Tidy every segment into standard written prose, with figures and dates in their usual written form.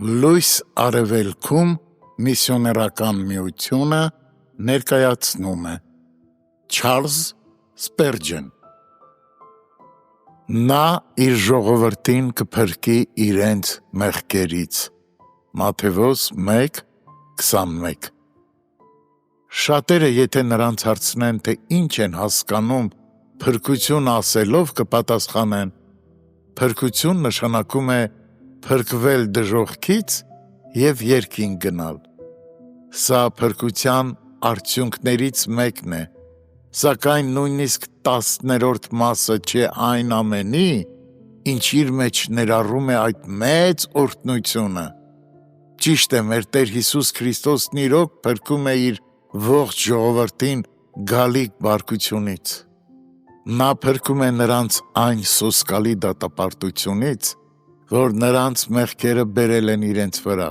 Լույս արևելքում միսիոներական միությունը ներկայացնում է Չարլզ Սպերջեն։ Նա իր ժողովրդին կփրկի իրենց մեղքերից։ Մատթեոս 1:21։ Շատերը, եթե նրանց հարցնեն, թե ինչ են հասկանում փրկություն ասելով, կպատասխանեն. փրկություն նշանակում է փրկվել դժոխքից և երկինք գնալ։ Սա փրկության արդյունքներից մեկն է, սակայն նույնիսկ 10-րդ մասը չէ այն ամենի, ինչ իր մեջ ներառում է այդ մեծ օրհնությունը։ Ճիշտ է, մեր Տեր Հիսուս Քրիստոսն իրոք փրկում է իր ողջ ժողովրդին գալիք բարկությունից։ Նա փրկում է նրանց այն սոսկալի դատապարտությունից, որ նրանց մեղքերը բերել են իրենց վրա,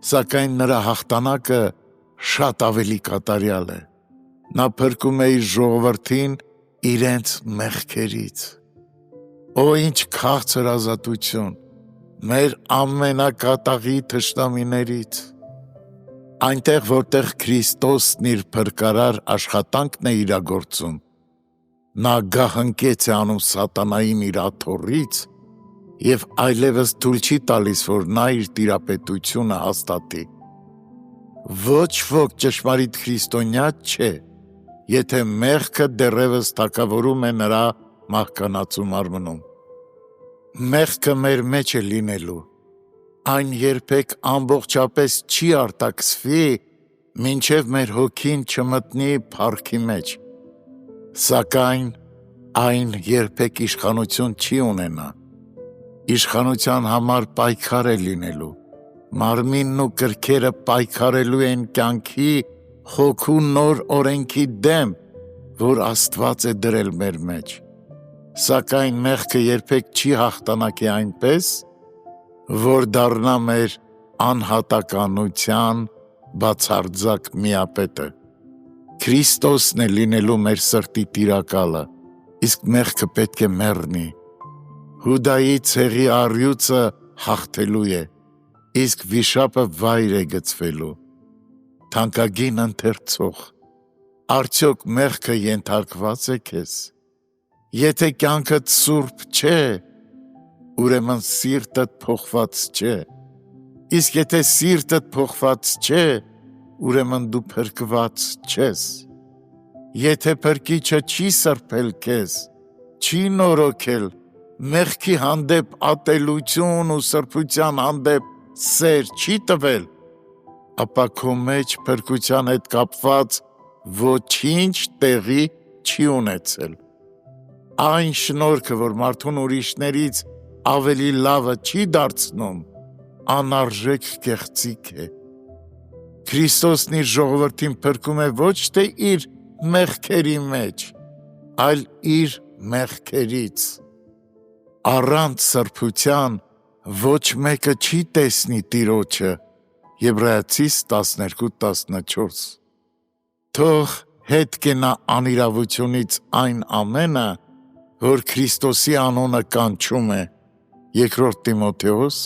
սակայն նրա հաղթանակը շատ ավելի կատարյալ է։ Նա փրկում է իր ժողովրդին իրենց մեղքերից։ Օ, ինչ քաղցր ազատություն մեր ամենակատաղի թշնամիներից։ Այնտեղ, որտեղ Քրիստոսն իր փրկարար աշխատանքն է իրագործում, նա գահընկեց է անում սատանային իր աթոռից և այլևս թույլ չի տալիս, որ նա իր տիրապետությունը հաստատի։ Ոչ ոք ճշմարիտ քրիստոնյա չէ, եթե մեղքը դեռևս թագավորում է նրա մահկանացու մարմնում։ Մեղքը մեր մեջ է լինելու, այն երբեք ամբողջապես չի արտաքսվի, մինչև մեր հոգին չմտնի փառքի մեջ, սակայն այն երբեք իշխանություն չի ունենա։ Իշխանության համար պայքար է լինելու, մարմինն ու կրքերը պայքարելու են կյանքի հոգու նոր օրենքի դեմ, որ Աստված է դրել մեր մեջ, սակայն մեղքը երբեք չի հաղթանակի այնպես, որ դառնա մեր անհատականության բացարձակ միապետը։ Քրիստոսն է լինելու մեր սրտի տիրակալը, իսկ մեղքը պետք է մեռնի։ Հուդայի ցեղի առյուծը հաղթելու է, իսկ վիշապը վայր է գցվելու։ Թանկագին ընթերցող, արդյոք մեղքը ենթարկված է քեզ։ Եթե կյանքդ սուրբ չէ, ուրեմն սիրտդ փոխված չէ, իսկ եթե սիրտդ փոխված չէ, ուրեմն դու փրկված չես։ Եթե Փրկիչը չի սրբել քեզ, չի նորոգել, մեղքի հանդեպ ատելություն ու սրբության հանդեպ սեր չի տվել, ապա քո մեջ փրկության հետ կապված ոչինչ տեղի չի ունեցել։ Այն շնորհքը, որ մարդուն ուրիշներից ավելի լավը չի դարձնում, անարժեք կեղծիք է։ Քրիստոսն իր ժողովրդին փրկում է ոչ թե իր մեղքերի մեջ, այլ իր մեղքերից։ Առանց սրբության ոչ մեկը չի տեսնի Տիրոջը։ Եբրայեցիս 12:14։ Թող հետ կենա անիրավությունից այն ամենը, որ Քրիստոսի անունը կանչում է։ Բ Տիմոթեոս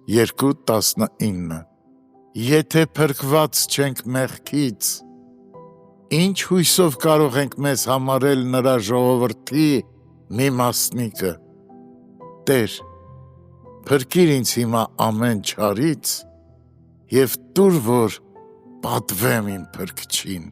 2:19։ Եթե փրկված չենք մեղքից, ինչ հույսով կարող ենք մեզ համարել նրա ժողովրդի մի մասնիկը։ Տեր, փրկիր ինձ հիմա ամեն չարից և տուր, որ պատվեմ իմ Փրկչին։